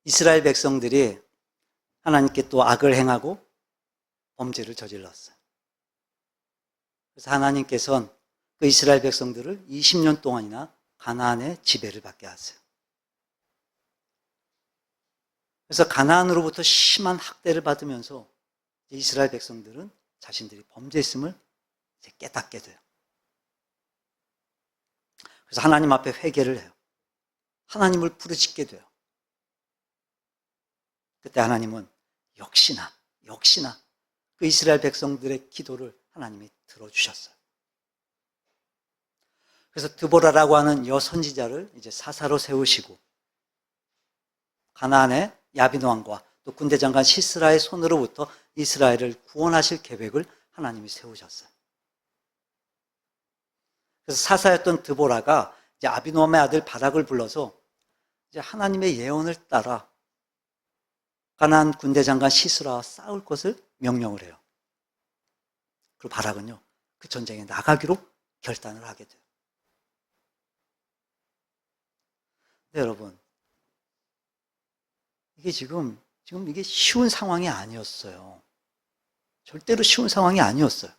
이스라엘 백성들이 하나님께 또 악을 행하고 범죄를 저질렀어요. 그래서 하나님께서는 그 이스라엘 백성들을 20년 동안이나 가나안의 지배를 받게 하세요. 그래서 가나안으로부터 심한 학대를 받으면서 이스라엘 백성들은 자신들이 범죄했음을 깨닫게 돼요. 그래서 하나님 앞에 회개를 해요. 하나님을 부르짖게 돼요. 그때 하나님은 역시나 그 이스라엘 백성들의 기도를 하나님이 들어주셨어요. 그래서 드보라라고 하는 여선지자를 이제 사사로 세우시고 가나안의 야빈 왕과 또 군대 장관 시스라의 손으로부터 이스라엘을 구원하실 계획을 하나님이 세우셨어요. 그래서 사사였던 드보라가 이제 아비노함의 아들 바락을 불러서 이제 하나님의 예언을 따라 가나안 군대 장관 시스라와 싸울 것을 명령을 해요. 그리고 바락은요, 그 전쟁에 나가기로 결단을 하게 돼요. 네, 여러분, 이게 지금 이게 쉬운 상황이 아니었어요. 절대로 쉬운 상황이 아니었어요.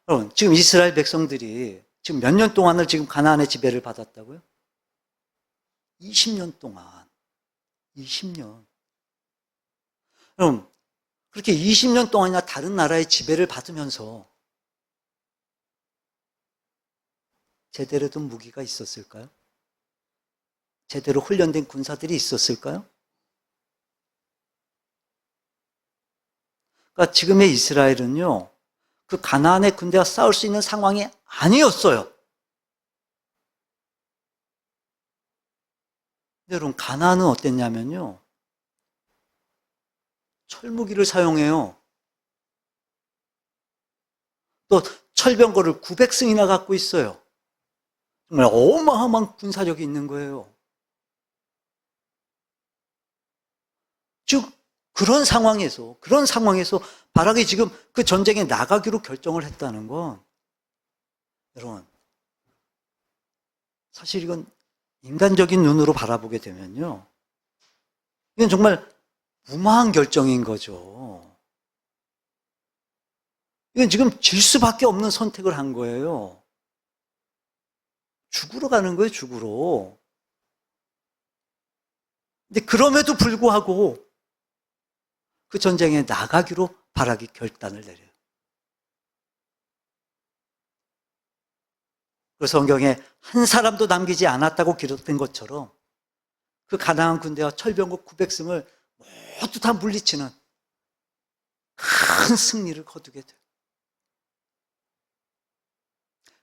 여러분, 지금 이스라엘 백성들이 지금 몇 년 동안을 지금 가나안의 지배를 받았다고요? 20년 동안. 20년. 여러분, 그렇게 20년 동안이나 다른 나라의 지배를 받으면서 제대로 된 무기가 있었을까요? 제대로 훈련된 군사들이 있었을까요? 그러니까 지금의 이스라엘은요, 그 가나안의 군대와 싸울 수 있는 상황이 아니었어요. 근데 여러분, 가나안은 어땠냐면요, 철무기를 사용해요. 또 철병거를 900승이나 갖고 있어요. 정말 어마어마한 군사력이 있는 거예요. 즉 그런 상황에서 바락이 지금 그 전쟁에 나가기로 결정을 했다는 건, 여러분, 사실 이건 인간적인 눈으로 바라보게 되면요, 이건 정말 무모한 결정인 거죠. 이건 지금 질 수밖에 없는 선택을 한 거예요. 죽으러 가는 거예요, 죽으러. 근데 그럼에도 불구하고 그 전쟁에 나가기로 바락이 결단을 내려요. 그 성경에 한 사람도 남기지 않았다고 기록된 것처럼 그 가나안 군대와 철병거 900승을 모두 다 물리치는 큰 승리를 거두게 돼요.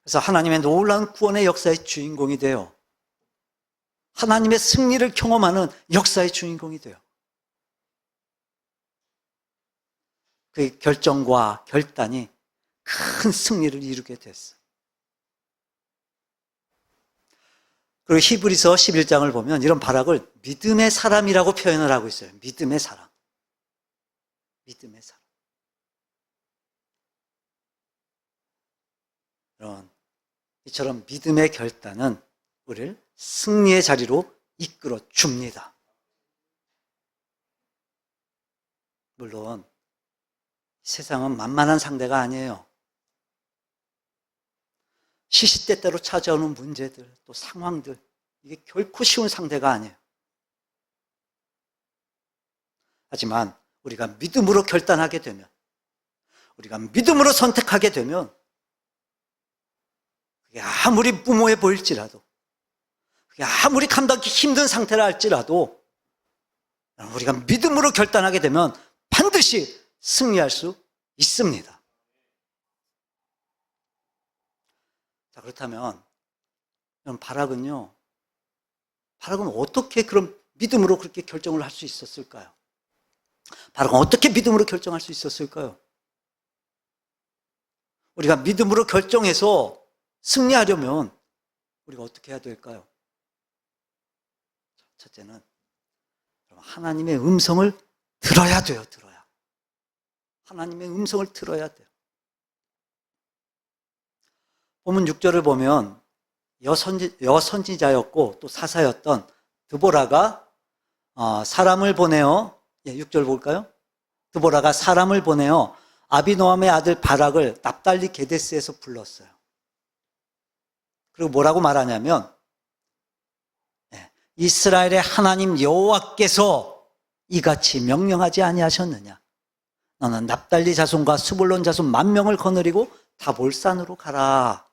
그래서 하나님의 놀라운 구원의 역사의 주인공이 돼요. 하나님의 승리를 경험하는 역사의 주인공이 돼요. 그 결정과 결단이 큰 승리를 이루게 됐어요. 그리고 히브리서 11장을 보면 이런 바락을 믿음의 사람이라고 표현을 하고 있어요. 믿음의 사람. 믿음의 사람. 이처럼 믿음의 결단은 우리를 승리의 자리로 이끌어 줍니다. 물론 세상은 만만한 상대가 아니에요. 시시때때로 찾아오는 문제들, 또 상황들, 이게 결코 쉬운 상대가 아니에요. 하지만 우리가 믿음으로 결단하게 되면, 우리가 믿음으로 선택하게 되면, 그게 아무리 무모해 보일지라도, 그게 아무리 감당하기 힘든 상태라 할지라도, 우리가 믿음으로 결단하게 되면 반드시 승리할 수 있습니다. 자, 그렇다면 바락은 어떻게 그런 믿음으로 그렇게 결정을 할 수 있었을까요? 바락은 어떻게 믿음으로 결정할 수 있었을까요? 우리가 믿음으로 결정해서 승리하려면 우리가 어떻게 해야 될까요? 첫째는 하나님의 음성을 들어야 돼요. 하나님의 음성을 들어야 돼요. 본문 6절을 보면 여선지자였고 또 사사였던 드보라가 사람을 보내어 6절 볼까요? 드보라가 사람을 보내어 아비노함의 아들 바락을 납달리 게데스에서 불렀어요. 그리고 뭐라고 말하냐면 이스라엘의 하나님 여호와께서 이같이 명령하지 아니하셨느냐? 너는 납달리 자손과 스불론 자손 10,000명을 거느리고 다볼산으로 가라.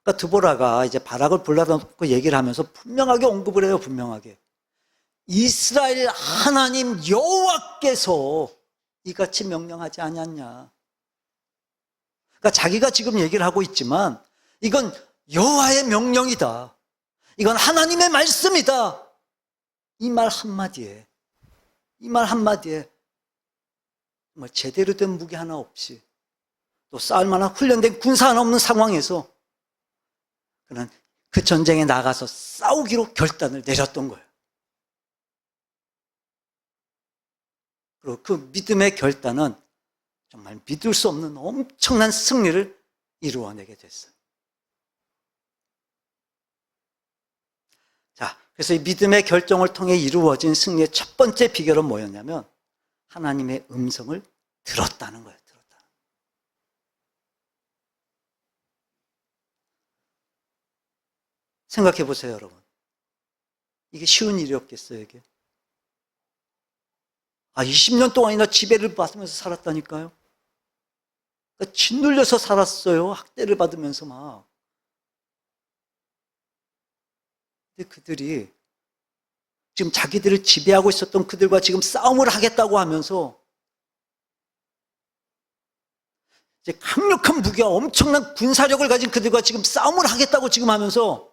그러니까 드보라가 이제 바락을 불러놓고 얘기를 하면서 분명하게 언급을 해요. 분명하게. 이스라엘 하나님 여호와께서 이같이 명령하지 않았냐. 그러니까 자기가 지금 얘기를 하고 있지만 이건 여호와의 명령이다. 이건 하나님의 말씀이다. 이 말 한마디에 정말 제대로 된 무기 하나 없이 또 싸울 만한 훈련된 군사 하나 없는 상황에서 그는 그 전쟁에 나가서 싸우기로 결단을 내렸던 거예요. 그리고 그 믿음의 결단은 정말 믿을 수 없는 엄청난 승리를 이루어내게 됐어요. 자, 그래서 이 믿음의 결정을 통해 이루어진 승리의 첫 번째 비결은 뭐였냐면 하나님의 음성을 들었다는 거예요. 생각해 보세요, 여러분. 이게 쉬운 일이었겠어요, 이게? 20년 동안이나 지배를 받으면서 살았다니까요. 그러니까 짓눌려서 살았어요. 학대를 받으면서 막. 근데 그들이 지금 자기들을 지배하고 있었던 그들과 지금 싸움을 하겠다고 하면서 이제 강력한 무기와 엄청난 군사력을 가진 그들과 지금 싸움을 하겠다고 지금 하면서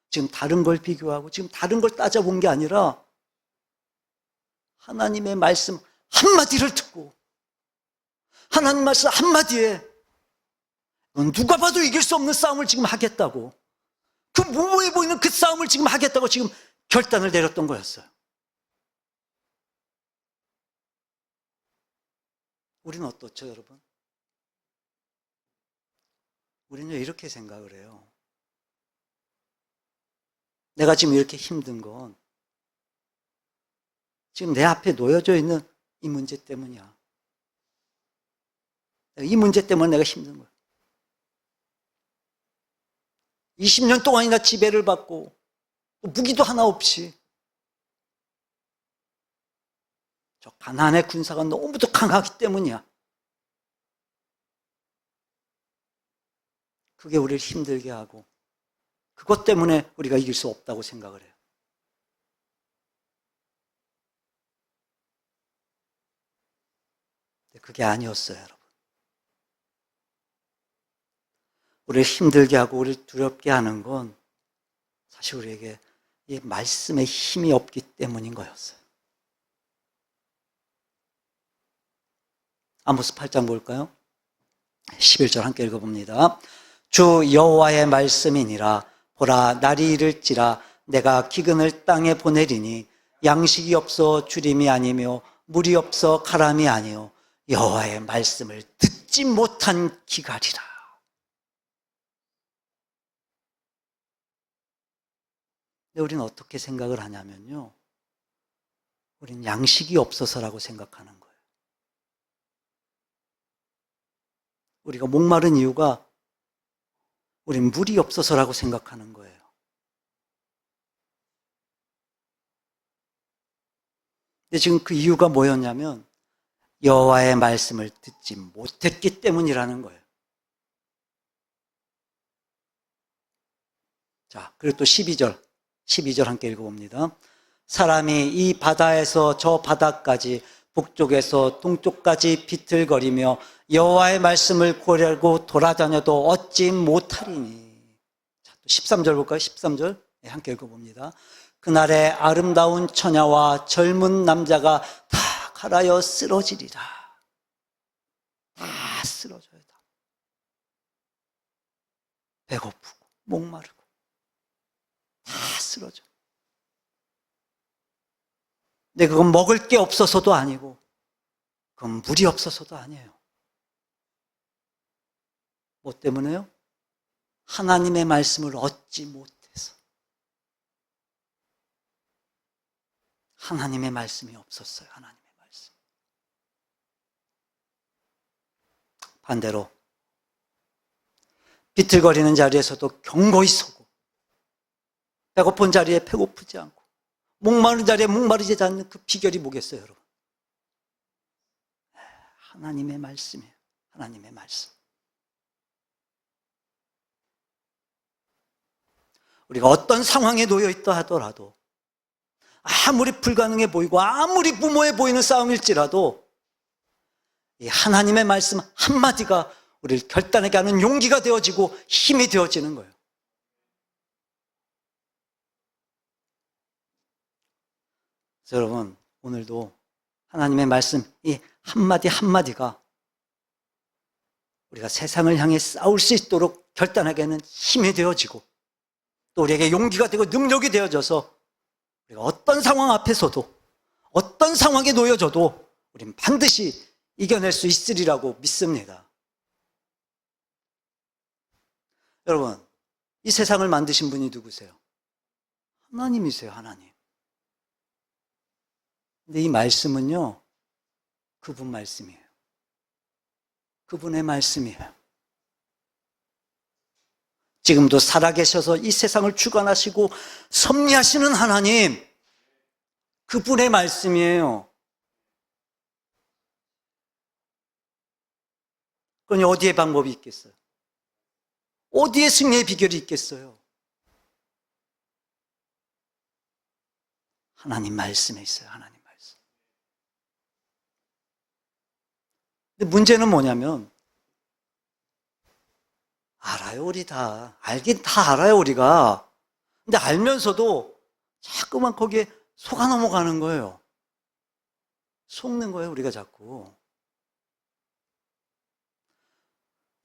지금 다른 걸 비교하고 지금 다른 걸 따져본 게 아니라 하나님의 말씀 한마디를 듣고 하나님 말씀 한마디에 누가 봐도 이길 수 없는 싸움을 지금 하겠다고 그 무모해 보이는 그 싸움을 지금 하겠다고 지금 결단을 내렸던 거였어요. 우리는 어떻죠, 여러분? 우리는 이렇게 생각을 해요. 내가 지금 이렇게 힘든 건 지금 내 앞에 놓여져 있는 이 문제 때문이야. 이 문제 때문에 내가 힘든 거야. 20년 동안이나 지배를 받고 무기도 하나 없이 저 가나안의 군사가 너무도 강하기 때문이야. 그게 우리를 힘들게 하고 그것 때문에 우리가 이길 수 없다고 생각을 해요. 근데 그게 아니었어요, 여러분. 우리를 힘들게 하고 우리를 두렵게 하는 건 사실 우리에게 이 말씀에 힘이 없기 때문인 거였어요. 아모스 8장 볼까요? 11절 함께 읽어봅니다. 주 여호와의 말씀이니라. 보라, 날이 이를지라 내가 기근을 땅에 보내리니 양식이 없어 주림이 아니며 물이 없어 가람이 아니요 여호와의 말씀을 듣지 못한 기갈이라. 근데 우리는 어떻게 생각을 하냐면요, 우리는 양식이 없어서라고 생각하는 거예요. 우리가 목마른 이유가 우리는 물이 없어서라고 생각하는 거예요. 근데 지금 그 이유가 뭐였냐면 여호와의 말씀을 듣지 못했기 때문이라는 거예요. 자, 그리고 또 12절 함께 읽어봅니다. 사람이 이 바다에서 저 바다까지 북쪽에서 동쪽까지 비틀거리며 여호와의 말씀을 고려하고 돌아다녀도 얻지 못하리니. 자, 또 13절 볼까요? 13절 네, 함께 읽어봅니다. 그날에 아름다운 처녀와 젊은 남자가 다 갈아여 쓰러지리라. 다 쓰러져요. 다. 배고프고 목마르고 다 쓰러져. 근데 그건 먹을 게 없어서도 아니고 그건 물이 없어서도 아니에요. 뭐 때문에요? 하나님의 말씀을 얻지 못해서 하나님의 말씀이 없었어요. 하나님의 말씀. 반대로 비틀거리는 자리에서도 견고히 서고 배고픈 자리에 배고프지 않고 목마른 자리에 목마르지 않는 그 비결이 뭐겠어요, 여러분? 하나님의 말씀이에요. 하나님의 말씀. 우리가 어떤 상황에 놓여 있다 하더라도 아무리 불가능해 보이고 아무리 무모해 보이는 싸움일지라도 이 하나님의 말씀 한마디가 우리를 결단하게 하는 용기가 되어지고 힘이 되어지는 거예요. 그래서 여러분, 오늘도 하나님의 말씀 이 한마디 한마디가 우리가 세상을 향해 싸울 수 있도록 결단하게 하는 힘이 되어지고 또 우리에게 용기가 되고 능력이 되어져서 우리가 어떤 상황 앞에서도 어떤 상황에 놓여져도 우리는 반드시 이겨낼 수 있으리라고 믿습니다. 여러분, 이 세상을 만드신 분이 누구세요? 하나님이세요, 하나님. 근데 이 말씀은요, 그분 말씀이에요. 그분의 말씀이에요. 지금도 살아계셔서 이 세상을 주관하시고 섭리하시는 하나님, 그분의 말씀이에요. 그러니 어디에 방법이 있겠어요? 어디에 승리의 비결이 있겠어요? 하나님 말씀에 있어요. 하나님 말씀. 근데 문제는 뭐냐면 알아요, 우리 다. 알긴 다 알아요, 우리가. 근데 알면서도 자꾸만 거기에 속아 넘어가는 거예요. 속는 거예요, 우리가 자꾸.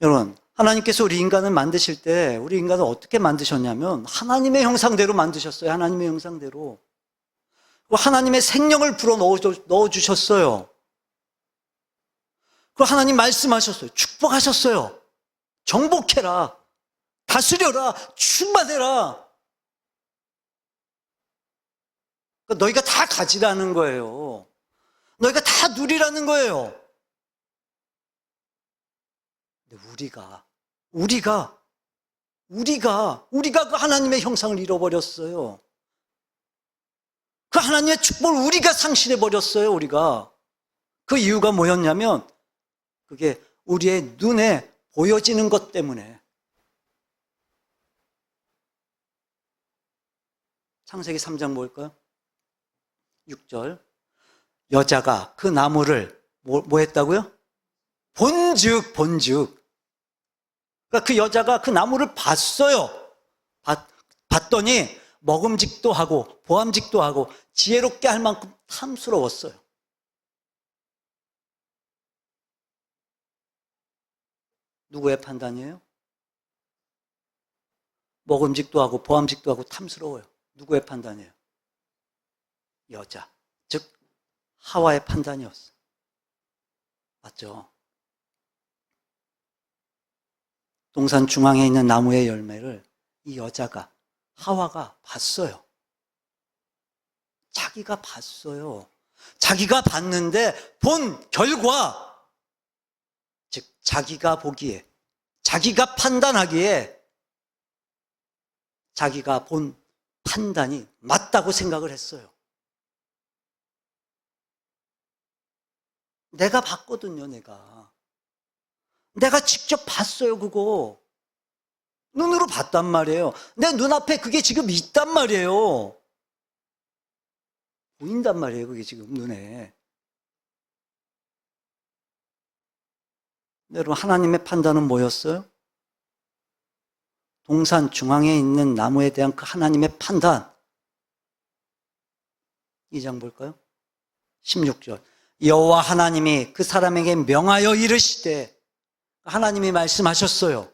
여러분, 하나님께서 우리 인간을 만드실 때 우리 인간을 어떻게 만드셨냐면 하나님의 형상대로 만드셨어요. 하나님의 형상대로. 하나님의 생명을 불어 넣어주셨어요. 그리고 하나님 말씀하셨어요. 축복하셨어요. 정복해라. 다스려라. 충만해라. 그러니까 너희가 다 가지라는 거예요. 너희가 다 누리라는 거예요. 근데 우리가 그 하나님의 형상을 잃어버렸어요. 그 하나님의 축복을 우리가 상실해버렸어요, 우리가. 그 이유가 뭐였냐면, 그게 우리의 눈에 보여지는 것 때문에. 창세기 3장 뭘까요? 6절. 여자가 그 나무를 뭐 했다고요? 본즉. 그러니까 그 여자가 그 나무를 봤어요. 봤더니 먹음직도 하고 보암직도 하고 지혜롭게 할 만큼 탐스러웠어요. 누구의 판단이에요? 먹음직도 하고 보암직도 하고 탐스러워요. 누구의 판단이에요? 여자, 즉 하와의 판단이었어요. 맞죠? 동산 중앙에 있는 나무의 열매를 이 여자가, 하와가 봤어요. 자기가 봤어요. 자기가 봤는데 본 결과, 즉 자기가 보기에, 자기가 판단하기에 자기가 본 판단이 맞다고 생각을 했어요. 내가 봤거든요, 내가 직접 봤어요, 그거. 눈으로 봤단 말이에요. 내 눈앞에 그게 지금 있단 말이에요. 보인단 말이에요, 그게 지금 눈에. 여러분, 하나님의 판단은 뭐였어요? 동산 중앙에 있는 나무에 대한 그 하나님의 판단. 2장 볼까요? 16절. 여호와 하나님이 그 사람에게 명하여 이르시되, 하나님이 말씀하셨어요.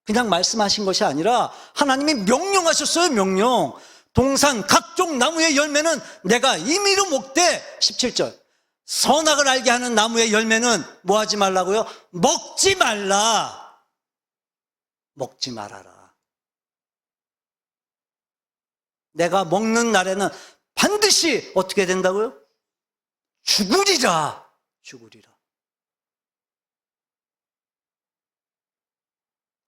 그냥 말씀하신 것이 아니라 하나님이 명령하셨어요. 명령. 동산 각종 나무의 열매는 내가 임의로 먹되, 17절. 선악을 알게 하는 나무의 열매는 뭐 하지 말라고요? 먹지 말라. 먹지 말아라. 내가 먹는 날에는 반드시 어떻게 된다고요? 죽으리라. 죽으리라.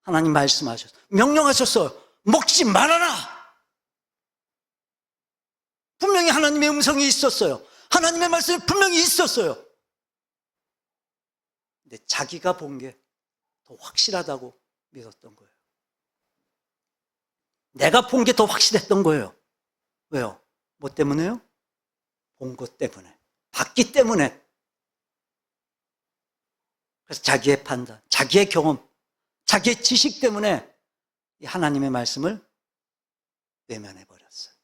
하나님 말씀하셨어요. 명령하셨어요. 먹지 말아라. 분명히 하나님의 음성이 있었어요. 하나님의 말씀이 분명히 있었어요. 근데 자기가 본 게 더 확실하다고 믿었던 거예요. 내가 본 게 더 확실했던 거예요. 왜요? 뭐 때문에요? 본 것 때문에. 봤기 때문에. 그래서 자기의 판단, 자기의 경험, 자기의 지식 때문에 이 하나님의 말씀을 외면해 버렸어요.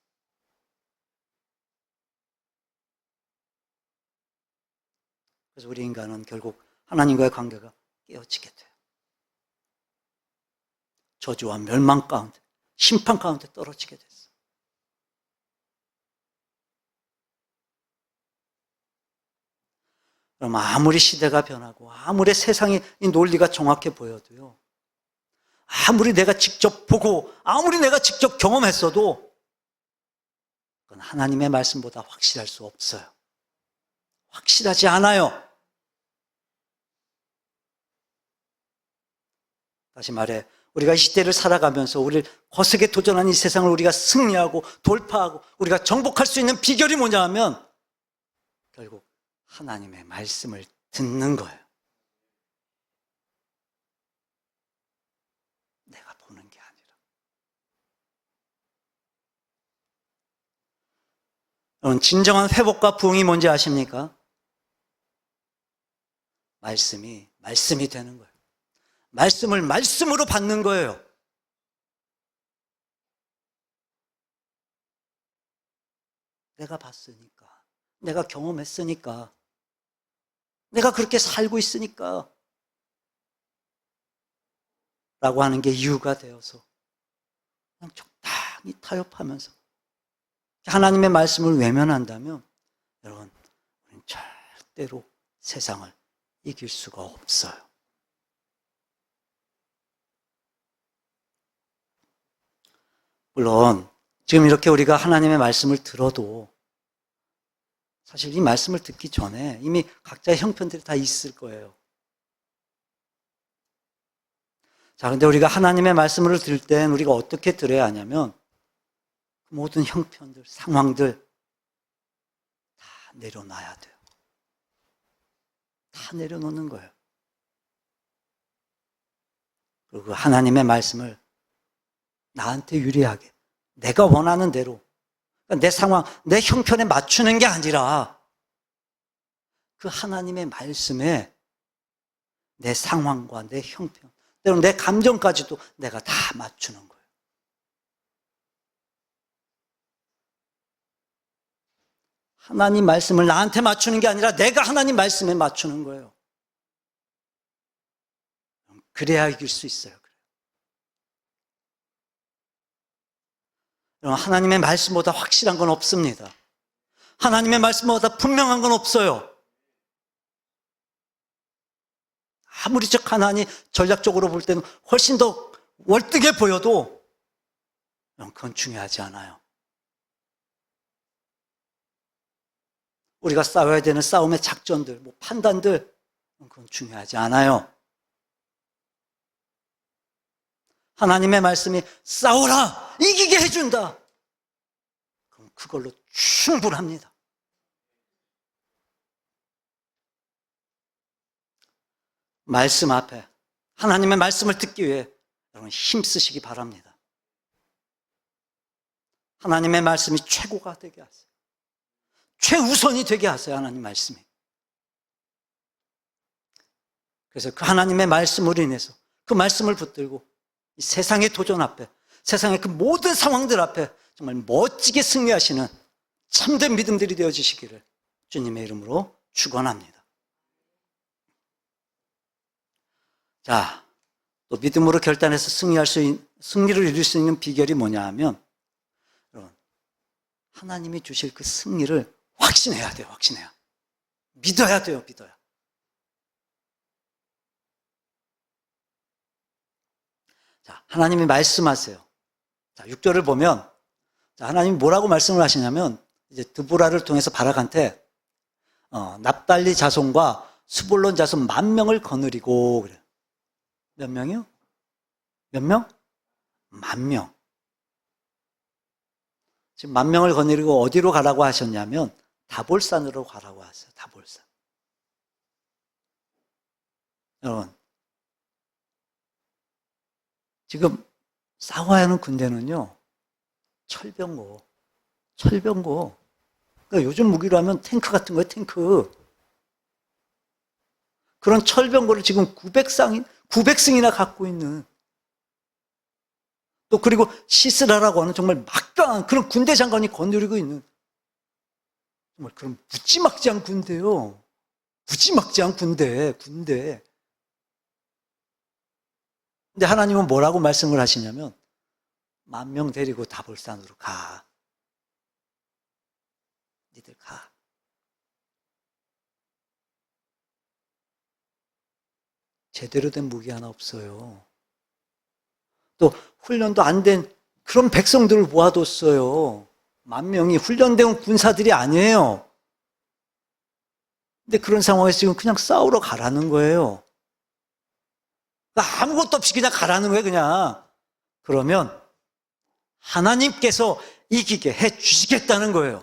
그래서 우리 인간은 결국 하나님과의 관계가 깨어지게 돼요. 저주와 멸망 가운데, 심판 가운데 떨어지게 됐어요. 그럼 아무리 시대가 변하고 아무리 세상의 이 논리가 정확해 보여도요, 아무리 내가 직접 보고 아무리 내가 직접 경험했어도 그건 하나님의 말씀보다 확실할 수 없어요. 확실하지 않아요. 다시 말해, 우리가 이 시대를 살아가면서 우리를 거세게 도전하는 이 세상을 우리가 승리하고 돌파하고 우리가 정복할 수 있는 비결이 뭐냐 하면 결국 하나님의 말씀을 듣는 거예요. 내가 보는 게 아니라. 여러분, 진정한 회복과 부흥이 뭔지 아십니까? 말씀이 되는 거예요. 말씀을 말씀으로 받는 거예요. 내가 봤으니까, 내가 경험했으니까, 내가 그렇게 살고 있으니까 라고 하는 게 이유가 되어서 그냥 적당히 타협하면서 하나님의 말씀을 외면한다면 여러분, 우리는 절대로 세상을 이길 수가 없어요. 물론 지금 이렇게 우리가 하나님의 말씀을 들어도 사실 이 말씀을 듣기 전에 이미 각자의 형편들이 다 있을 거예요. 자, 근데 우리가 하나님의 말씀을 들을 땐 우리가 어떻게 들어야 하냐면 모든 형편들, 상황들 다 내려놔야 돼요. 다 내려놓는 거예요. 그리고 하나님의 말씀을 나한테 유리하게 내가 원하는 대로 내 상황, 내 형편에 맞추는 게 아니라 그 하나님의 말씀에 내 상황과 내 형편, 때로는 내 감정까지도 내가 다 맞추는 거예요. 하나님 말씀을 나한테 맞추는 게 아니라 내가 하나님 말씀에 맞추는 거예요. 그래야 이길 수 있어요. 하나님의 말씀보다 확실한 건 없습니다. 하나님의 말씀보다 분명한 건 없어요. 아무리 저 가난이 전략적으로 볼 때는 훨씬 더 월등해 보여도 그건 중요하지 않아요. 우리가 싸워야 되는 싸움의 작전들, 판단들, 그건 중요하지 않아요. 하나님의 말씀이 싸우라! 이기게 해준다! 그럼 그걸로 충분합니다. 말씀 앞에 하나님의 말씀을 듣기 위해 여러분 힘쓰시기 바랍니다. 하나님의 말씀이 최고가 되게 하세요. 최우선이 되게 하세요. 하나님 말씀이. 그래서 그 하나님의 말씀으로 인해서 그 말씀을 붙들고 이 세상의 도전 앞에, 세상의 그 모든 상황들 앞에 정말 멋지게 승리하시는 참된 믿음들이 되어지시기를 주님의 이름으로 축원합니다. 자, 또 믿음으로 결단해서 승리를 이룰 수 있는 비결이 뭐냐 하면 여러분, 하나님이 주실 그 승리를 확신해야 돼요. 확신해야. 믿어야 돼요. 믿어야. 자, 하나님이 말씀하세요. 자, 6절을 보면, 자, 하나님이 뭐라고 말씀을 하시냐면, 이제 드보라를 통해서 바락한테, 납달리 자손과 스불론 자손 10,000명을 거느리고, 그래. 몇 명이요? 몇 명? 10,000명. 지금 10,000명을 거느리고 어디로 가라고 하셨냐면, 다볼산으로 가라고 하세요. 다볼산. 여러분, 지금 싸워야 하는 군대는요, 철병고. 그러니까 요즘 무기로 하면 탱크 같은 거예요, 탱크. 그런 철병고를 지금 900승이나 갖고 있는, 또 그리고 시스라라고 하는 정말 막강한 그런 군대 장관이 거느리고 있는, 정말 그런 무지막지한 군대요. 무지막지한 군대. 근데 하나님은 뭐라고 말씀을 하시냐면, 10,000명 데리고 다볼산으로 가. 니들 가. 제대로 된 무기 하나 없어요. 또 훈련도 안 된 그런 백성들을 모아뒀어요. 10,000명이 훈련된 군사들이 아니에요. 근데 그런 상황에서 지금 그냥 싸우러 가라는 거예요. 아무것도 없이 그냥 가라는 거예요, 그냥. 그러면 하나님께서 이기게 해 주시겠다는 거예요.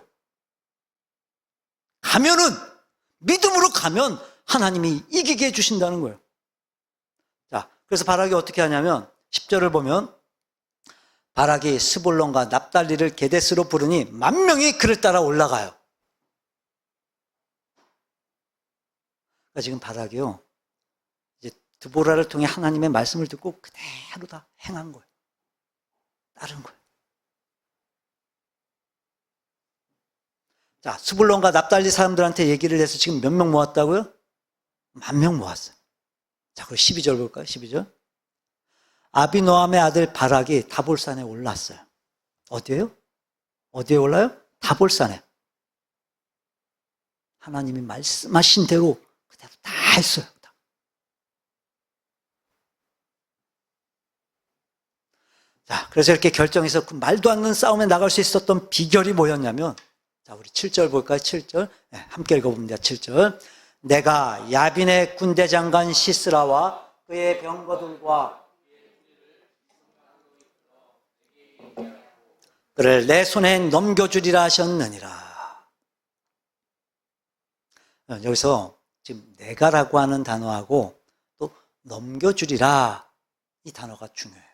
가면은, 믿음으로 가면 하나님이 이기게 해 주신다는 거예요. 자, 그래서 바락이 어떻게 하냐면 10절을 보면, 바락이 스불론과 납달리를 게데스로 부르니 10,000명이 그를 따라 올라가요. 그러니까 지금 바락이요, 이제 드보라를 통해 하나님의 말씀을 듣고 그대로 다 행한 거예요. 따른 거예요. 자, 스불론과 납달리 사람들한테 얘기를 해서 지금 몇 명 모았다고요? 10,000명 모았어요. 자, 그리고 12절 볼까요? 12절. 아비노함의 아들 바락이 다볼산에 올랐어요. 어디에요? 어디에 올라요? 다볼산에. 하나님이 말씀하신 대로 그대로 다 했어요. 자, 그래서 이렇게 결정해서 그 말도 안 되는 싸움에 나갈 수 있었던 비결이 뭐였냐면, 자, 우리 7절 볼까요? 7절. 네, 함께 읽어봅니다. 7절. 내가 야빈의 군대 장관 시스라와 그의 병거들과 그를 내 손에 넘겨주리라 하셨느니라. 여기서 지금 내가라고 하는 단어하고 또 넘겨주리라, 이 단어가 중요해요.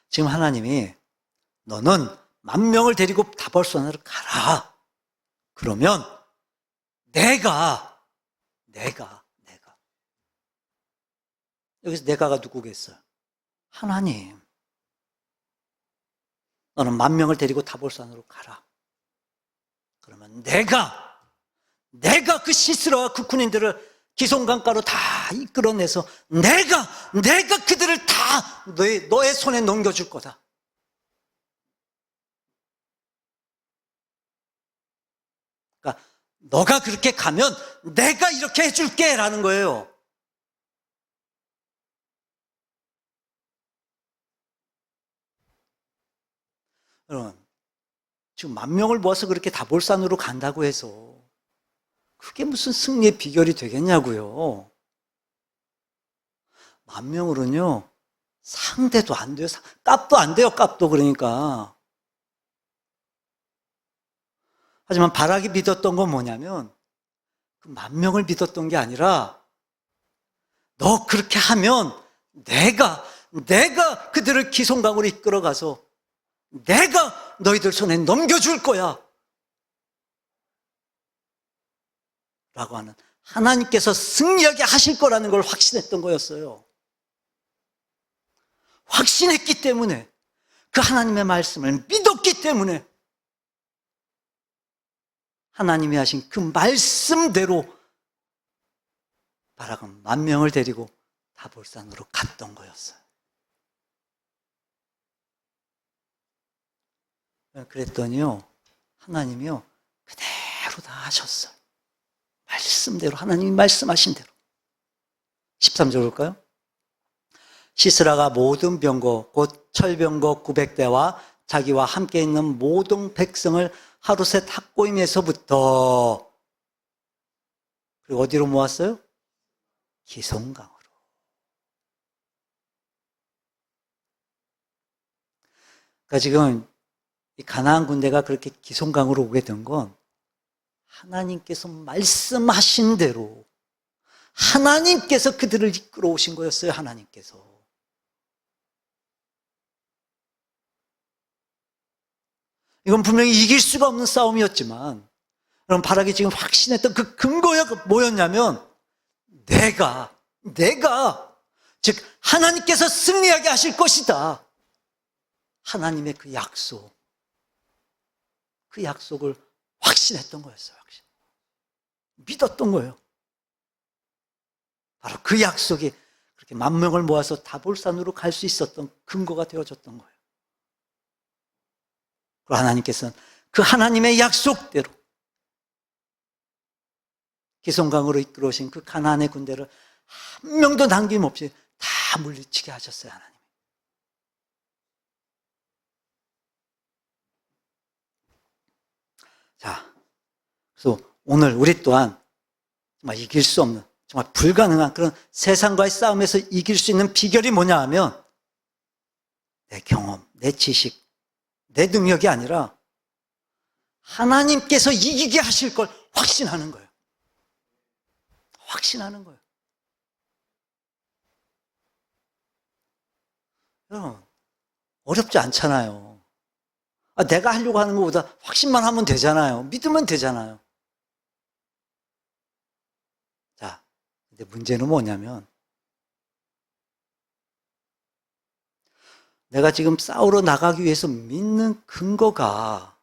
지금 하나님이 너는 10,000명을 데리고 다볼산으로 가라. 그러면 내가 여기서 내가가 누구겠어요? 하나님. 너는 10,000명을 데리고 다볼산으로 가라. 그러면 내가 그 시스라와 그 군인들을 기송강가로 다 이끌어내서 내가 그들을 다 너의 손에 넘겨줄 거다. 그러니까 너가 그렇게 가면 내가 이렇게 해줄게 라는 거예요. 여러분, 지금 10,000명을 모아서 그렇게 다볼산으로 간다고 해서 그게 무슨 승리의 비결이 되겠냐고요. 10,000명으로는요, 상대도 안 돼요. 값도 안 돼요, 값도. 그러니까. 하지만 바락이 믿었던 건 뭐냐면, 그 10,000명을 믿었던 게 아니라, 너 그렇게 하면 내가 그들을 기송강으로 이끌어가서 내가 너희들 손에 넘겨줄 거야. 라고 하는, 하나님께서 승리하게 하실 거라는 걸 확신했던 거였어요. 확신했기 때문에, 그 하나님의 말씀을 믿었기 때문에 하나님이 하신 그 말씀대로 바락은 10,000명을 데리고 다볼산으로 갔던 거였어요. 그랬더니요, 하나님이요, 그대로 다 하셨어요. 말씀대로, 하나님이 말씀하신 대로. 13절 볼까요? 시스라가 모든 병거 곧 철병거 900대와 자기와 함께 있는 모든 백성을 하루셋 학고임에서부터 그리고 어디로 모았어요? 기송강으로. 그러니까 지금 이 가나안 군대가 그렇게 기송강으로 오게 된 건 하나님께서 말씀하신 대로 하나님께서 그들을 이끌어 오신 거였어요. 하나님께서. 이건 분명히 이길 수가 없는 싸움이었지만 그럼 바락이 지금 확신했던 그 근거가 뭐였냐면 내가 즉 하나님께서 승리하게 하실 것이다. 하나님의 그 약속을 확신했던 거였어요. 믿었던 거예요. 바로 그 약속이 그렇게 10,000명을 모아서 다볼산으로 갈 수 있었던 근거가 되어졌던 거예요. 그리고 하나님께서는 그 하나님의 약속대로 기송강으로 이끌어 오신 그 가나안의 군대를 한 명도 남김없이 다 물리치게 하셨어요. 하나님. 자, 그래서 오늘 우리 또한 정말 이길 수 없는, 정말 불가능한 그런 세상과의 싸움에서 이길 수 있는 비결이 뭐냐 하면 내 경험, 내 지식, 내 능력이 아니라 하나님께서 이기게 하실 걸 확신하는 거예요. 확신하는 거예요. 여러분, 어렵지 않잖아요. 내가 하려고 하는 것보다 확신만 하면 되잖아요. 믿으면 되잖아요. 자, 근데 문제는 뭐냐면 내가 지금 싸우러 나가기 위해서 믿는 근거가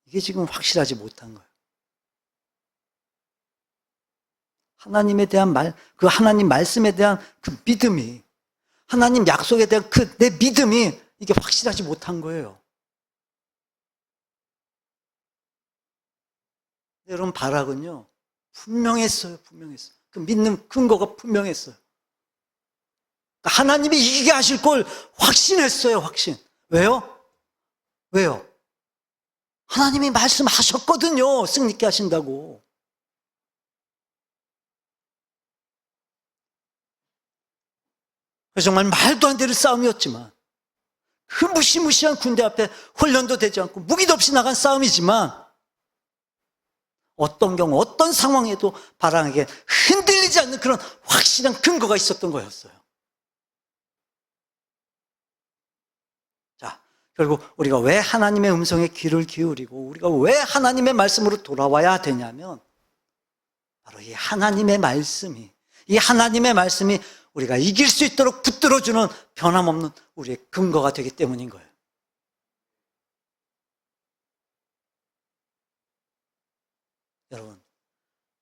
이게 지금 확실하지 못한 거예요. 하나님에 대한 그 하나님 말씀에 대한 그 믿음이, 하나님 약속에 대한 그 내 믿음이 이게 확실하지 못한 거예요. 여러분, 바락은요, 분명했어요. 그 믿는 근거가 분명했어요. 그러니까 하나님이 이기게 하실 걸 확신했어요. 확신. 왜요? 하나님이 말씀하셨거든요. 승리케 하신다고. 그래서 정말 말도 안 되는 싸움이었지만 그 무시무시한 군대 앞에 훈련도 되지 않고 무기도 없이 나간 싸움이지만 어떤 경우 어떤 상황에도 바락에게 흔들리지 않는 그런 확실한 근거가 있었던 거였어요. 자, 결국 우리가 왜 하나님의 음성에 귀를 기울이고 우리가 왜 하나님의 말씀으로 돌아와야 되냐면 바로 이 하나님의 말씀이 우리가 이길 수 있도록 붙들어주는 변함없는 우리의 근거가 되기 때문인 거예요. 여러분,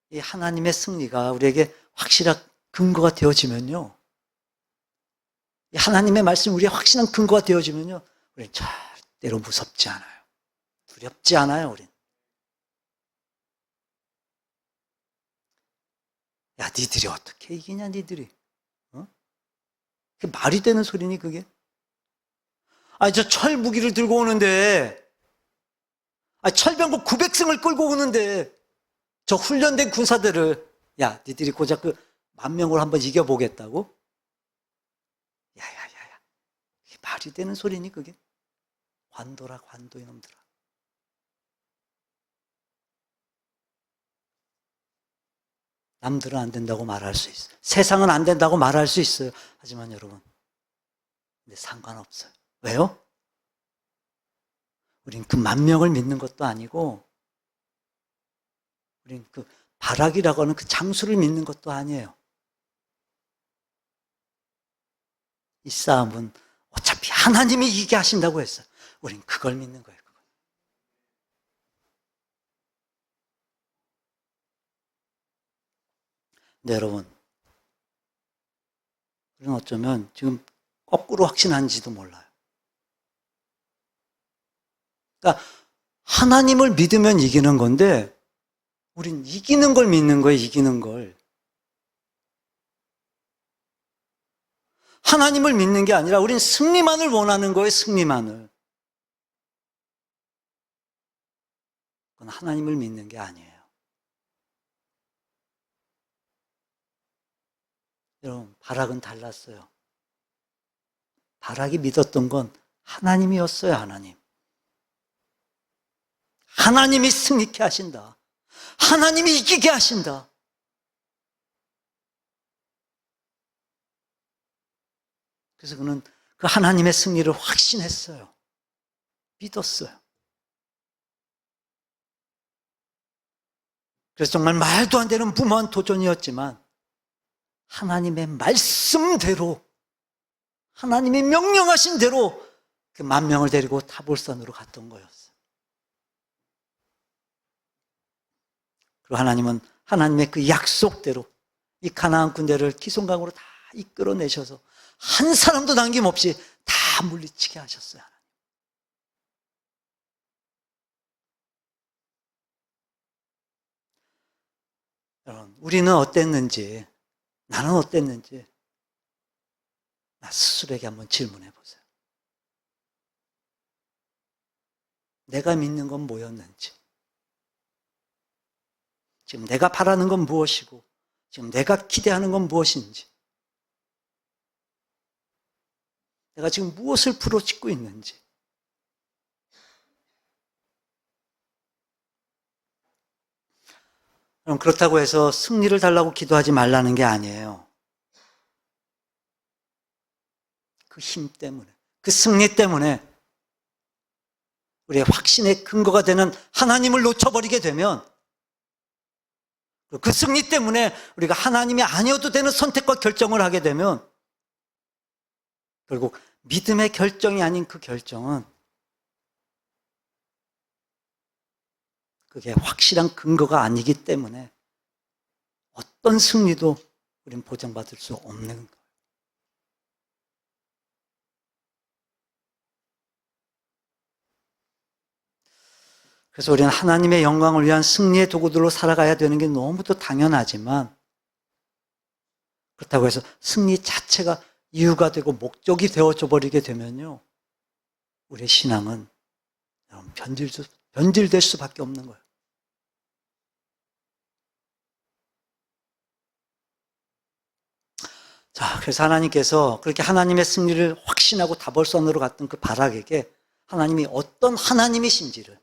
이 하나님의 승리가 우리에게 확실한 근거가 되어지면요, 이 하나님의 말씀이 우리의 확실한 근거가 되어지면요, 우리는 절대로 무섭지 않아요. 두렵지 않아요, 우린. 야, 니들이 어떻게 이기냐, 니들이. 그게 말이 되는 소리니, 그게? 저 철 무기를 들고 오는데, 철병거 900승을 끌고 오는데, 저 훈련된 군사들을, 야, 니들이 고작 그 10,000명을 한번 이겨보겠다고? 야야야야, 이게 말이 되는 소리니, 그게? 관도라, 관도, 이놈들아. 남들은 안 된다고 말할 수 있어요. 세상은 안 된다고 말할 수 있어요. 하지만 여러분, 근데 상관없어요. 왜요? 우린 그 10,000명을 믿는 것도 아니고, 우린 그 바락이라고 하는 그 장수를 믿는 것도 아니에요. 이 싸움은 어차피 하나님이 이기게 하신다고 했어요. 우린 그걸 믿는 거예요. 그걸. 근데 여러분, 우리는 어쩌면 지금 거꾸로 확신한지도 몰라요. 그러니까 하나님을 믿으면 이기는 건데 우린 이기는 걸 믿는 거예요. 이기는 걸. 하나님을 믿는 게 아니라 우린 승리만을 원하는 거예요, 승리만을. 그건 하나님을 믿는 게 아니에요. 여러분, 바락은 달랐어요. 바락이 믿었던 건 하나님이었어요, 하나님. 하나님이 승리케 하신다. 하나님이 이기게 하신다. 그래서 그는 그 하나님의 승리를 확신했어요. 믿었어요. 그래서 정말 말도 안 되는 무모한 도전이었지만 하나님의 말씀대로, 하나님이 명령하신 대로 그 10,000명을 데리고 타볼산으로 갔던 거였어요. 그리고 하나님은 하나님의 그 약속대로 이 가나안 군대를 기송강으로 다 이끌어내셔서 한 사람도 남김없이 다 물리치게 하셨어요. 여러분, 우리는 어땠는지, 나는 어땠는지 나 스스로에게 한번 질문해 보세요. 내가 믿는 건 뭐였는지, 지금 내가 바라는 건 무엇이고, 지금 내가 기대하는 건 무엇인지, 내가 지금 무엇을 부르짖고 있는지. 그럼 그렇다고 해서 승리를 달라고 기도하지 말라는 게 아니에요. 그 힘 때문에, 그 승리 때문에 우리의 확신의 근거가 되는 하나님을 놓쳐버리게 되면, 그 승리 때문에 우리가 하나님이 아니어도 되는 선택과 결정을 하게 되면 결국 믿음의 결정이 아닌 그 결정은 그게 확실한 근거가 아니기 때문에 어떤 승리도 우리는 보장받을 수 없는 거예요. 그래서 우리는 하나님의 영광을 위한 승리의 도구들로 살아가야 되는 게 너무도 당연하지만, 그렇다고 해서 승리 자체가 이유가 되고 목적이 되어져 버리게 되면요, 우리의 신앙은 변질될 수밖에 없는 거예요. 자, 그래서 하나님께서 그렇게 하나님의 승리를 확신하고 다볼산으로 갔던 그 바락에게 하나님이 어떤 하나님이신지를,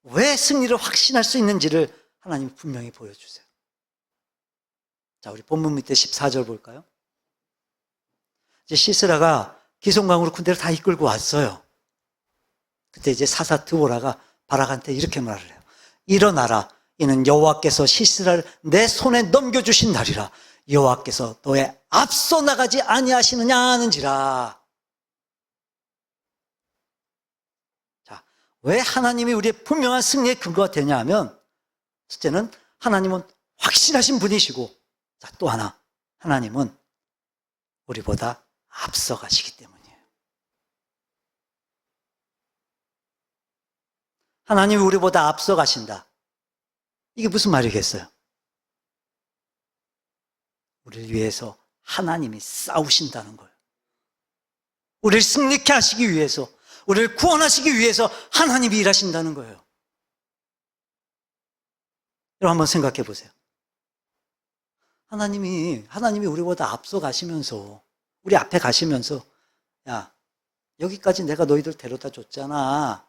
왜 승리를 확신할 수 있는지를 하나님이 분명히 보여주세요. 자, 우리 본문 밑에 14절 볼까요? 이제 시스라가 기송강으로 군대를 다 이끌고 왔어요. 그때 이제 사사 드보라가 바락한테 이렇게 말을 해요. 일어나라. 이는 여호와께서 시스라를 내 손에 넘겨주신 날이라. 여호와께서 너의 앞서 나가지 아니하시느냐 하는지라. 자, 왜 하나님이 우리의 분명한 승리의 근거가 되냐 하면, 첫째는 하나님은 확신하신 분이시고, 자, 또 하나, 하나님은 우리보다 앞서가시기 때문이에요. 하나님이 우리보다 앞서가신다. 이게 무슨 말이겠어요? 우리를 위해서 하나님이 싸우신다는 거예요. 우리를 승리케 하시기 위해서, 우리를 구원하시기 위해서 하나님이 일하신다는 거예요. 여러분 한번 생각해 보세요. 하나님이 우리보다 앞서 가시면서, 우리 앞에 가시면서, 야, 여기까지 내가 너희들 데려다 줬잖아.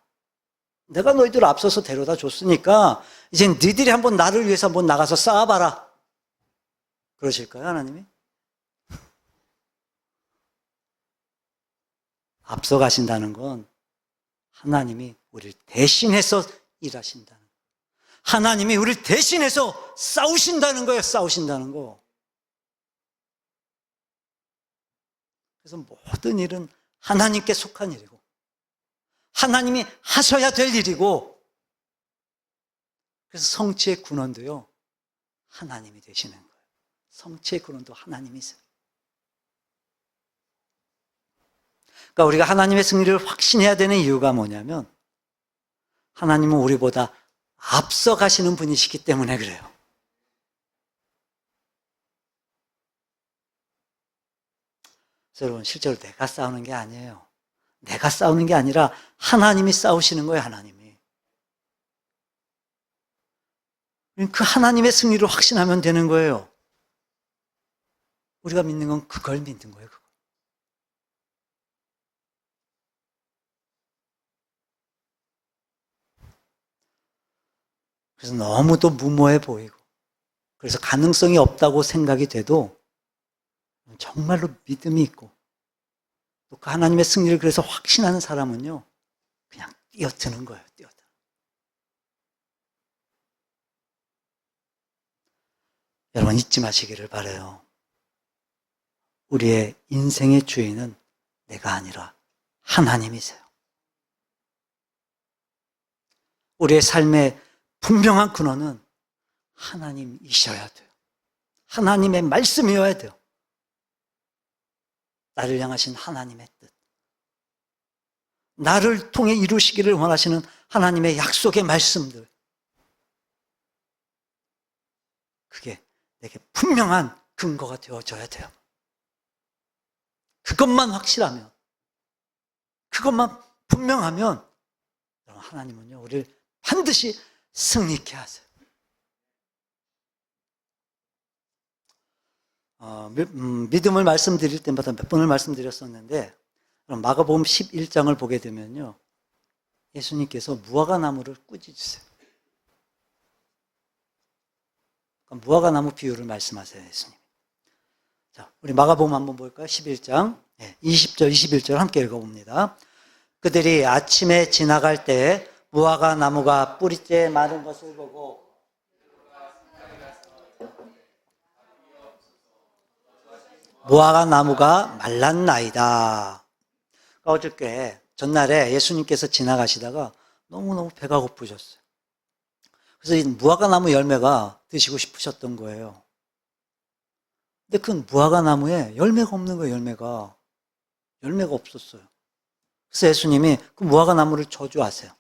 내가 너희들 앞서서 데려다 줬으니까 이제 너희들이 한번 나를 위해서 한번 나가서 싸워봐라. 그러실까요, 하나님이? 앞서 가신다는 건 하나님이 우리를 대신해서 일하신다는 거예요. 하나님이 우리를 대신해서 싸우신다는 거예요, 싸우신다는 거. 그래서 모든 일은 하나님께 속한 일이고, 하나님이 하셔야 될 일이고, 그래서 성취의 군원도요, 하나님이 되시는 거예요. 성취의 근원도 하나님이세요. 그러니까 우리가 하나님의 승리를 확신해야 되는 이유가 뭐냐면, 하나님은 우리보다 앞서 가시는 분이시기 때문에 그래요. 여러분, 실제로 내가 싸우는 게 아니에요. 내가 싸우는 게 아니라 하나님이 싸우시는 거예요, 하나님이. 그 하나님의 승리를 확신하면 되는 거예요. 우리가 믿는 건 그걸 믿는 거예요, 그거. 그래서 너무도 무모해 보이고, 그래서 가능성이 없다고 생각이 돼도 정말로 믿음이 있고, 또 그 하나님의 승리를 그래서 확신하는 사람은요, 그냥 뛰어드는 거예요, 뛰어드는. 여러분, 잊지 마시기를 바라요. 우리의 인생의 주인은 내가 아니라 하나님이세요. 우리의 삶의 분명한 근원은 하나님이셔야 돼요. 하나님의 말씀이어야 돼요. 나를 향하신 하나님의 뜻, 나를 통해 이루시기를 원하시는 하나님의 약속의 말씀들, 그게 내게 분명한 근거가 되어져야 돼요. 그것만 확실하면, 그것만 분명하면 하나님은요, 우리를 반드시 승리케 하세요. 믿음을 말씀드릴 때마다 몇 번을 말씀드렸었는데, 마가복음 11장을 보게 되면요, 예수님께서 무화과나무를 꾸짖으세요. 무화과나무 비유를 말씀하세요, 예수님. 자, 우리 마가복음 한번 볼까요? 11장 20절, 21절 함께 읽어봅니다. 그들이 아침에 지나갈 때 무화과나무가 뿌리째 마른 것을 보고 무화과나무가 말랐나이다. 어저께 전날에 예수님께서 지나가시다가 너무너무 배가 고프셨어요. 그래서 이 무화과나무 열매가 드시고 싶으셨던 거예요. 근데 그 무화과나무에 열매가 없는 거예요, 열매가. 열매가 없었어요. 그래서 예수님이 그 무화과나무를 저주하세요.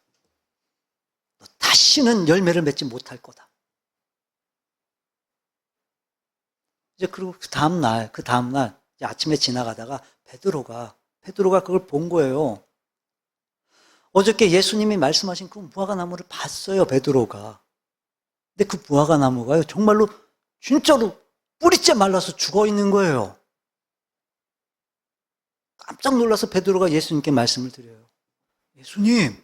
너 다시는 열매를 맺지 못할 거다. 이제 그리고 그 다음날 아침에 지나가다가 베드로가 그걸 본 거예요. 어저께 예수님이 말씀하신 그 무화과나무를 봤어요, 베드로가. 근데 그 무화과나무가요, 정말로 진짜로 뿌리째 말라서 죽어 있는 거예요. 깜짝 놀라서 베드로가 예수님께 말씀을 드려요. 예수님,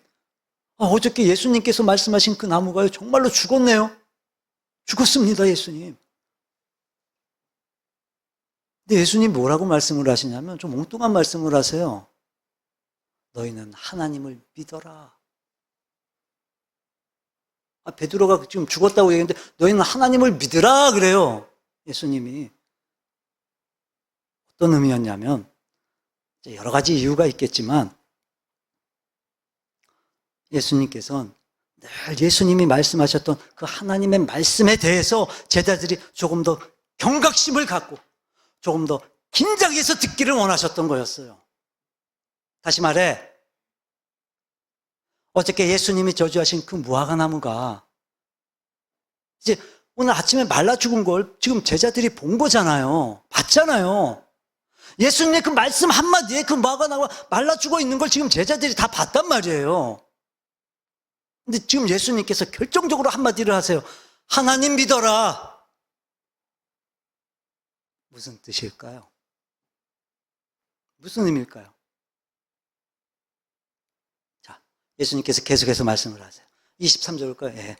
어저께 예수님께서 말씀하신 그 나무가요, 정말로 죽었네요. 죽었습니다, 예수님. 근데 예수님 뭐라고 말씀을 하시냐면 좀 엉뚱한 말씀을 하세요. 너희는 하나님을 믿어라. 베드로가 지금 죽었다고 얘기했는데 너희는 하나님을 믿으라 그래요, 예수님이. 어떤 의미였냐면, 여러 가지 이유가 있겠지만 예수님께서는 늘 예수님이 말씀하셨던 그 하나님의 말씀에 대해서 제자들이 조금 더 경각심을 갖고 조금 더 긴장해서 듣기를 원하셨던 거였어요. 다시 말해, 어저께 예수님이 저주하신 그 무화과나무가 이제 오늘 아침에 말라 죽은 걸 지금 제자들이 본 거잖아요. 봤잖아요. 예수님의 그 말씀 한마디에 그 무화과나무가 말라 죽어 있는 걸 지금 제자들이 다 봤단 말이에요. 근데 지금 예수님께서 결정적으로 한마디를 하세요. 하나님 믿어라. 무슨 뜻일까요? 무슨 의미일까요? 자, 예수님께서 계속해서 말씀을 하세요. 23절 볼까요? 예.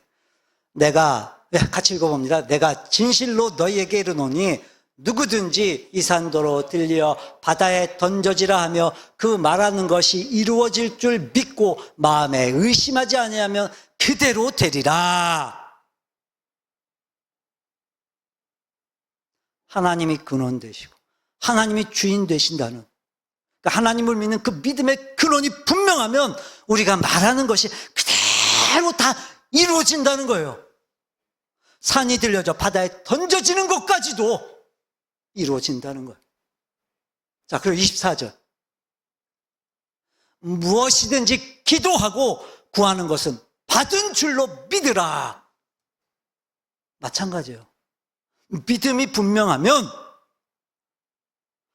같이 읽어봅니다. 내가 진실로 너희에게 이르노니 누구든지 이 산도로 들려 바다에 던져지라 하며 그 말하는 것이 이루어질 줄 믿고 마음에 의심하지 아니하면 그대로 되리라. 하나님이 근원 되시고 하나님이 주인 되신다는, 그러니까 하나님을 믿는 그 믿음의 근원이 분명하면 우리가 말하는 것이 그대로 다 이루어진다는 거예요. 산이 들려져 바다에 던져지는 것까지도 이루어진다는 거예요. 자, 그리고 24절. 무엇이든지 기도하고 구하는 것은 받은 줄로 믿으라. 마찬가지예요. 믿음이 분명하면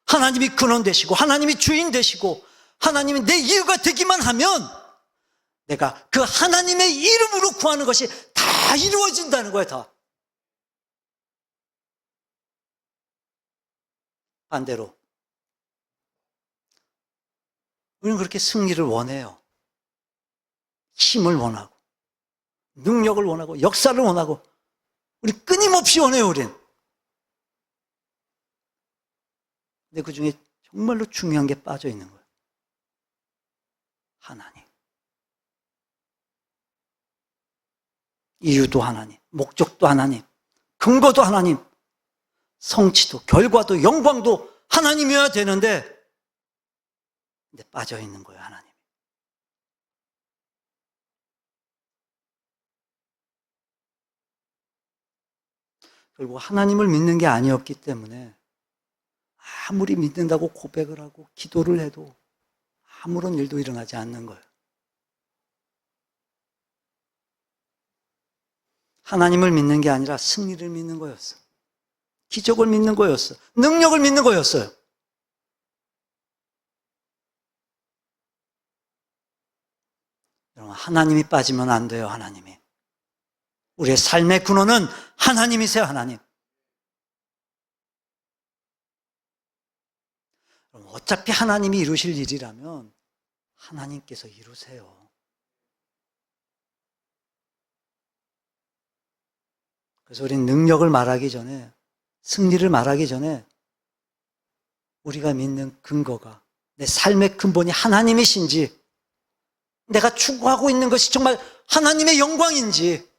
하나님이 근원 되시고 하나님이 주인 되시고 하나님이 내 이유가 되기만 하면 내가 그 하나님의 이름으로 구하는 것이 다 이루어진다는 거예요. 다. 반대로 우리는 그렇게 승리를 원해요. 힘을 원하고 능력을 원하고 역사를 원하고 우리 끊임없이 원해요. 우린. 근데 그 중에 정말로 중요한 게 빠져 있는 거예요. 하나님. 이유도 하나님, 목적도 하나님, 근거도 하나님, 성취도, 결과도, 영광도 하나님이어야 되는데 근데 빠져 있는 거예요. 하나님. 결국 하나님을 믿는 게 아니었기 때문에 아무리 믿는다고 고백을 하고 기도를 해도 아무런 일도 일어나지 않는 거예요. 하나님을 믿는 게 아니라 승리를 믿는 거였어. 기적을 믿는 거였어. 능력을 믿는 거였어요. 여러분, 하나님이 빠지면 안 돼요. 하나님이. 우리의 삶의 근원은 하나님이세요. 하나님. 어차피 하나님이 이루실 일이라면 하나님께서 이루세요. 그래서 우리는 능력을 말하기 전에, 승리를 말하기 전에 우리가 믿는 근거가, 내 삶의 근본이 하나님이신지, 내가 추구하고 있는 것이 정말 하나님의 영광인지,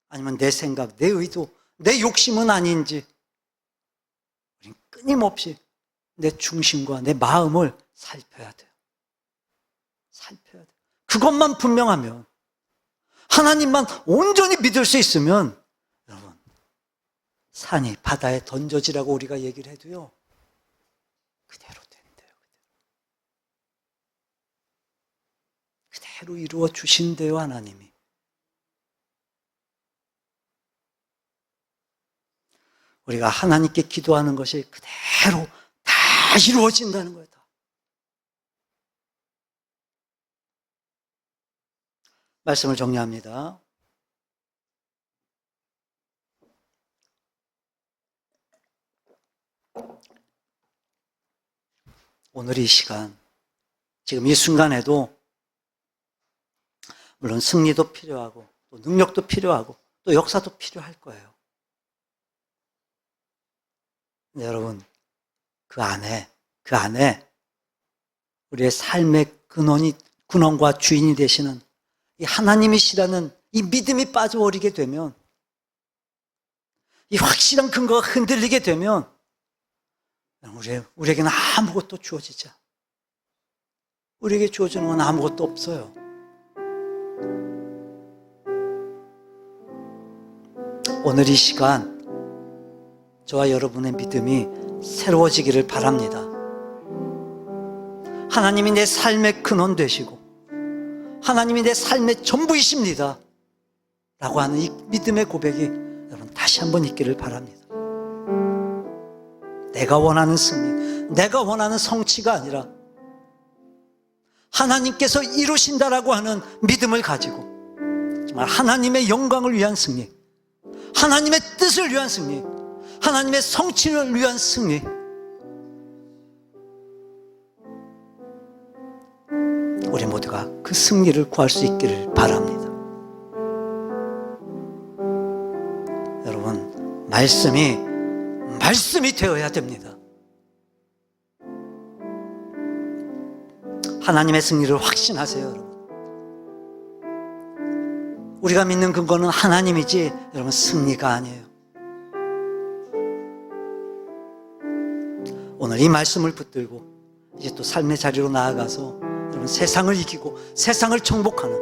아니면 내 생각, 내 의도, 내 욕심은 아닌지, 우리는 끊임없이 내 중심과 내 마음을 살펴야 돼요. 살펴야 돼요. 그것만 분명하면, 하나님만 온전히 믿을 수 있으면, 여러분, 산이 바다에 던져지라고 우리가 얘기를 해도요, 그대로 된대요. 그대로 이루어 주신대요, 하나님이. 우리가 하나님께 기도하는 것이 그대로 다 이루어진다는 거예요. 다. 말씀을 정리합니다. 오늘 이 시간, 지금 이 순간에도 물론 승리도 필요하고 또 능력도 필요하고 또 역사도 필요할 거예요. 근데 여러분, 그 안에 우리의 삶의 근원과 주인이 되시는 이 하나님이시라는 이 믿음이 빠져버리게 되면, 이 확실한 근거가 흔들리게 되면 우리에게는 아무것도 주어지지 않아요. 우리에게 주어지는 건 아무것도 없어요. 오늘 이 시간 저와 여러분의 믿음이 새로워지기를 바랍니다. 하나님이 내 삶의 근원 되시고 하나님이 내 삶의 전부이십니다 라고 하는 이 믿음의 고백이 여러분 다시 한번 있기를 바랍니다. 내가 원하는 승리, 내가 원하는 성취가 아니라 하나님께서 이루신다라고 하는 믿음을 가지고 정말 하나님의 영광을 위한 승리, 하나님의 뜻을 위한 승리, 하나님의 성취를 위한 승리, 우리 모두가 그 승리를 구할 수 있기를 바랍니다. 여러분, 말씀이 되어야 됩니다. 하나님의 승리를 확신하세요, 여러분. 우리가 믿는 근거는 하나님이지 여러분 승리가 아니에요. 오늘 이 말씀을 붙들고 이제 또 삶의 자리로 나아가서 여러분 세상을 이기고 세상을 정복하는,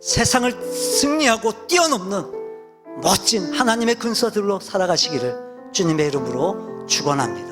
세상을 승리하고 뛰어넘는 멋진 하나님의 근서들로 살아가시기를 주님의 이름으로 축원합니다.